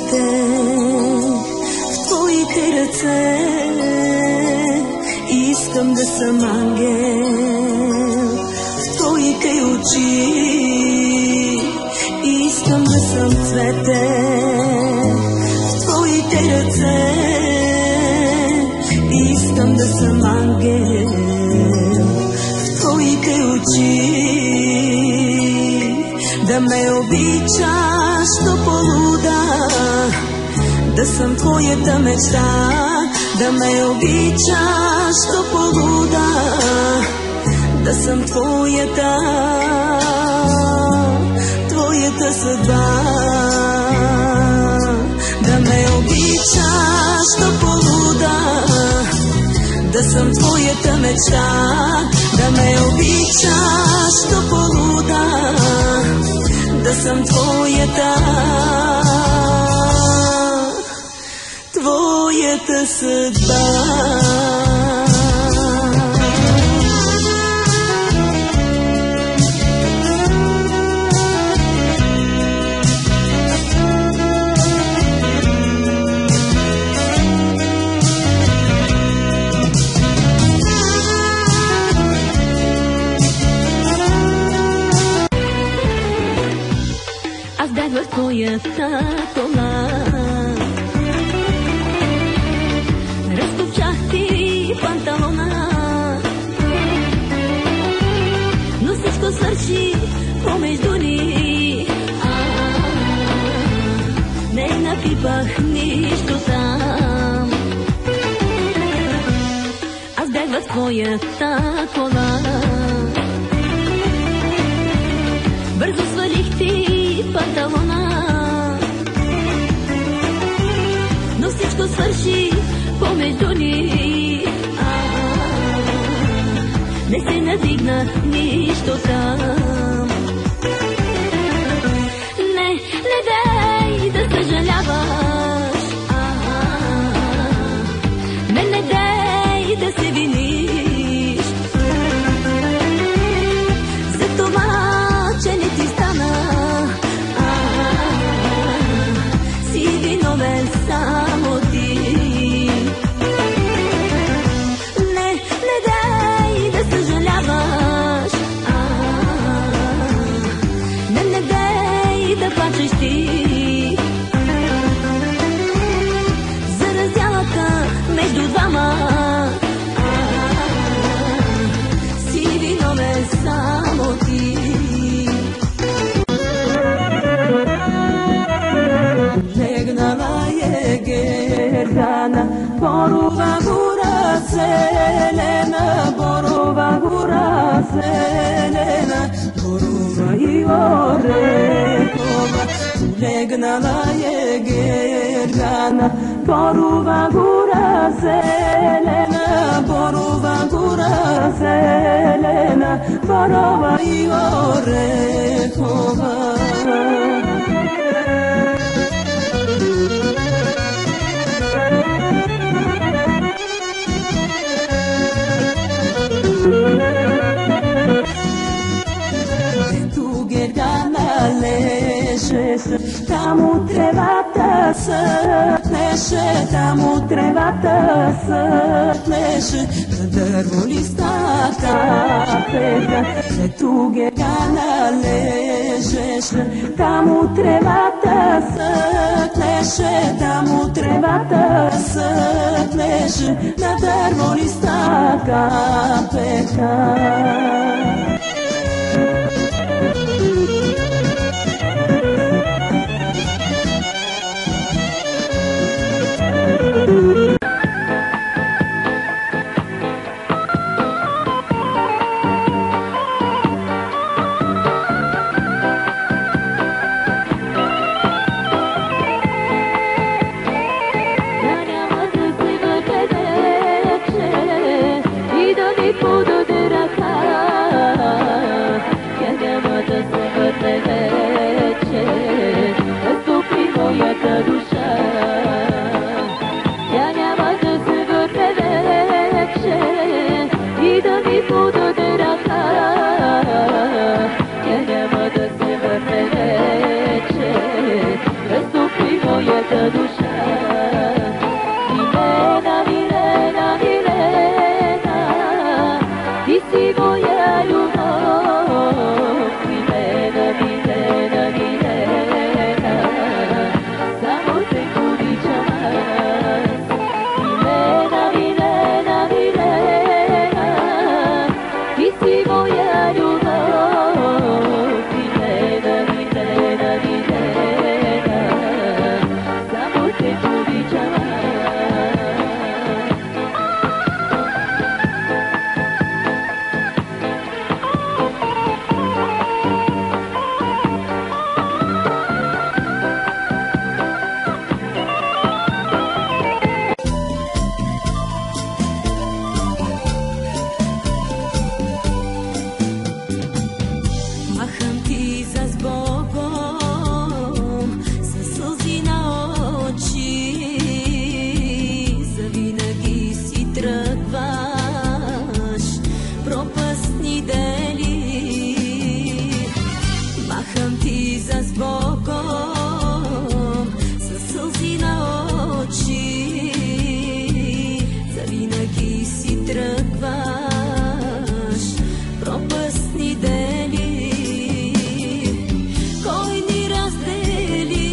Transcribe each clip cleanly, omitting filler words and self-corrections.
цвете в твоите ръце. Искам да съм ангел в твоите очи. Искам да съм цвете в твоите ръце. Искам да съм ангел в твоите очи. Да ме обичаш до полуда, да съм твоята мечта. Да ме обичаш до полуда, да съм твоята съдба. Да ме обичаш до полуда, да съм твоята мечта. Да ме обичаш до полуда, да съм твоята съдба. Аз бях в твоята кола, разкопчах ти панталона, но всичко свърши помежду ни. Не напипах нищо там. Аз бях в твоята кола, бързо свалих ти панталона, но всичко свърши помежду ни. Не се надигна нищо там. Не дай да съжаляваш. Не дай да се виниш за това, че не ти стана. Си виновен само ти. Не дай да съжаляваш. Не дай да плачеш ти за разделата между двама. Си виновен само ти. Легнала е Гергана, Борова гора зелена, Борова гора зелена, Борова и орехова. Легнала е Гергана, Борова гора зелена, Борова гора зелена, Борова и орехова. Там тревата сътнеше, там тревата сътнеше, на дърво листа капеха, ето Гергана лежеше. Там тревата сътнеше, там тревата сътнеше, на дърво листа капеха. Подаде ръка. ti za zbogom, sa slzi na oči, завинаги си тръгваш, пропастни дели. Махам ти за збогом, sa slzi na oči, завинаги си тръгваш, пропастни дели. Кой ни раздели,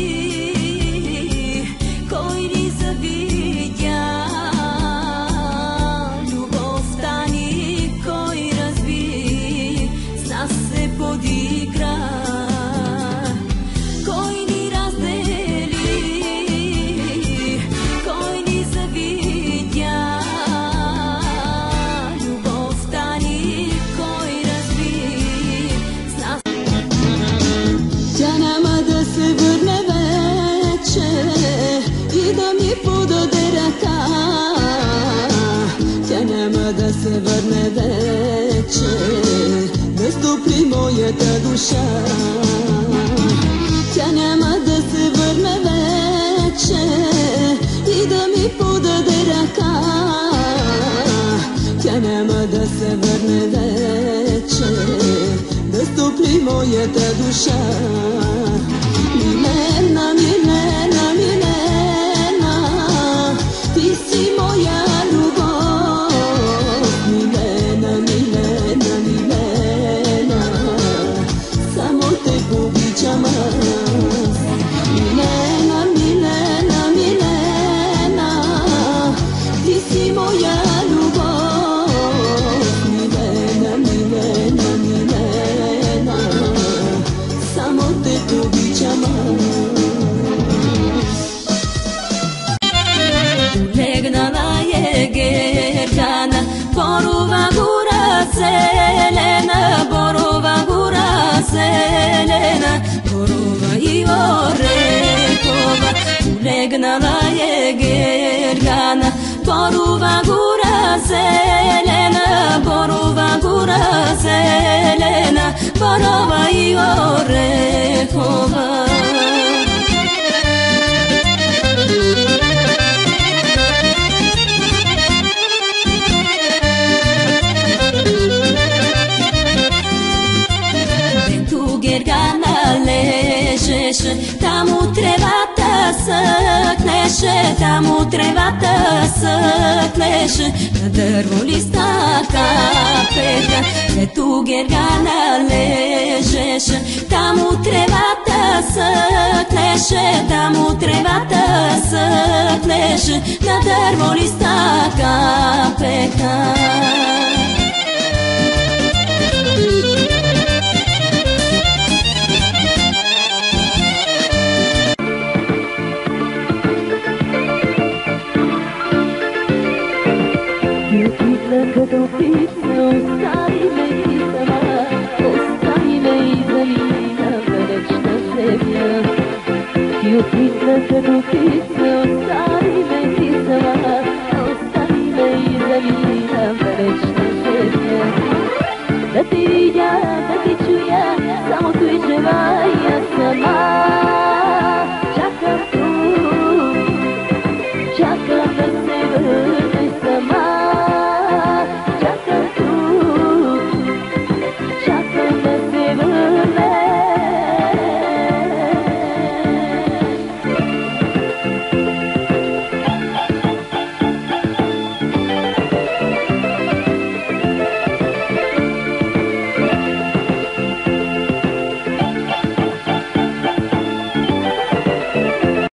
кой ни завидя, любовта ни кой разби, с нас се подигра. Кой ни раздели, кой ни завидя, любовта ни кой разби, с нас. Тя няма да се върне вече и да ми подаде ръка. Тя няма да се върне вече, да стопли моята душа. Тя няма да се върне вече и да ми подаде ръка. Тя няма да се върне вече, да стопли моята душа. Милена, Милена, Милена, ти си моя любов. Милена, Милена, Милена, само те обичам аз. Милена, Милена, Милена, ти си моя любов. Милена, Милена, Милена, само те обичам аз. Легнала е Гергана, Борова гора зелена, Борова гора зелена, Борова и орехова. Легнала е Гергана, Борова гора зелена, Борова гора зелена, Борова и орехова. Гергана лежеше, там от тревата съкнеше, там от тревата съкнеше, на дърво листа капеха. Ето Гергана лежеше, там от тревата съкнеше, там от тревата съкнеше, на дърво листа капеха. Като птица остави ме ти сама, остави ме и замина в далечна земя. Ти отвисна като птица, остави ме ти сама, остави ме и замина в далечна земя. Да те видя, да те чуя, само той желая.